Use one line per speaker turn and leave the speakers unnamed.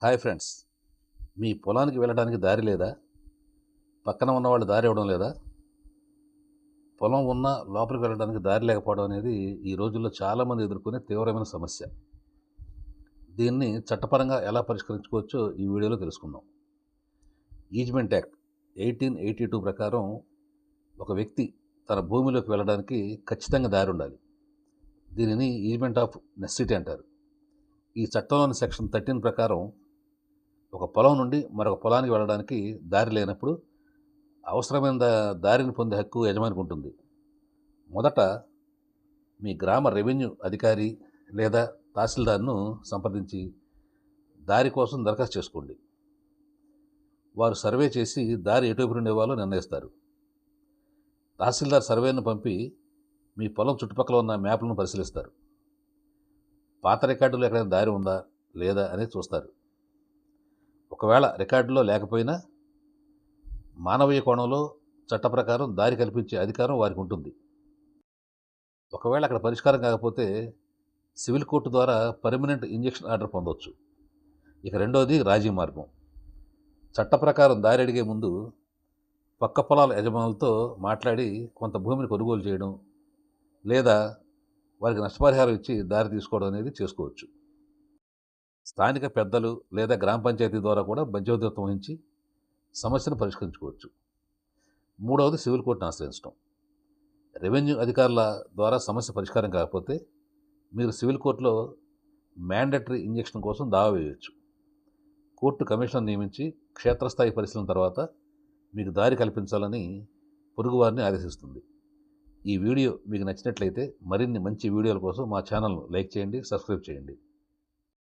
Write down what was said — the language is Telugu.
హాయ్ ఫ్రెండ్స్, మీ పొలానికి వెళ్ళడానికి దారి లేదా? పక్కన ఉన్నవాళ్ళు దారి ఇవ్వడం లేదా? పొలం ఉన్నా లోపలికి వెళ్ళడానికి దారి లేకపోవడం అనేది ఈ రోజుల్లో చాలామంది ఎదుర్కొనే తీవ్రమైన సమస్య. దీన్ని చట్టపరంగా ఎలా పరిష్కరించుకోవచ్చో ఈ వీడియోలో తెలుసుకుందాం. ఈజ్మెంట్ యాక్ట్ 1882 ప్రకారం ఒక వ్యక్తి తన భూమిలోకి వెళ్ళడానికి ఖచ్చితంగా దారి ఉండాలి. దీనిని ఈజ్మెంట్ ఆఫ్ నెసెసిటీ అంటారు. ఈ చట్టంలోని సెక్షన్ 13 ప్రకారం ఒక పొలం నుండి మరొక పొలానికి వెళ్ళడానికి దారి లేనప్పుడు అవసరమైన దారిని పొందే హక్కు యజమానికి ఉంటుంది. మొదట మీ గ్రామ రెవెన్యూ అధికారి లేదా తహసీల్దార్ను సంప్రదించి దారి కోసం దరఖాస్తు చేసుకోండి. వారు సర్వే చేసి దారి ఎటువైపు నుండి ఇవ్వాలో నిర్ణయిస్తారు. తహసీల్దార్ సర్వేను పంపి మీ పొలం చుట్టుపక్కల ఉన్న మ్యాప్లను పరిశీలిస్తారు. పాత రికార్డులో ఎక్కడైనా దారి ఉందా లేదా అనేది చూస్తారు. ఒకవేళ రికార్డులో లేకపోయినా మానవీయ కోణంలో చట్ట ప్రకారం దారి కల్పించే అధికారం వారికి ఉంటుంది. ఒకవేళ అక్కడ పరిష్కారం కాకపోతే సివిల్ కోర్టు ద్వారా పర్మనెంట్ ఇంజెక్షన్ ఆర్డర్ పొందవచ్చు. ఇక రెండోది రాజీ మార్గం. చట్ట ప్రకారం దారి అడిగే ముందు పక్క పొలాల యజమానులతో మాట్లాడి కొంత భూమిని కొనుగోలు చేయడం లేదా వారికి నష్టపరిహారం ఇచ్చి దారి తీసుకోవడం అనేది చేసుకోవచ్చు. స్థానిక పెద్దలు లేదా గ్రామ పంచాయతీ ద్వారా కూడా మధ్యవర్తిత్వం వహించి సమస్యను పరిష్కరించుకోవచ్చు. మూడవది సివిల్ కోర్టును ఆశ్రయించడం. రెవెన్యూ అధికారుల ద్వారా సమస్య పరిష్కారం కాకపోతే మీరు సివిల్ కోర్టులో మ్యాండటరీ ఇంజెక్షన్ కోసం దావా వేయవచ్చు. కోర్టు కమిషనర్ నియమించి క్షేత్రస్థాయి పరిశీలన తర్వాత మీకు దారి కల్పించాలని పొరుగువారిని ఆదేశిస్తుంది. ఈ వీడియో మీకు నచ్చినట్లయితే మరిన్ని మంచి వీడియోల కోసం మా ఛానల్ను లైక్ చేయండి, సబ్స్క్రైబ్ చేయండి.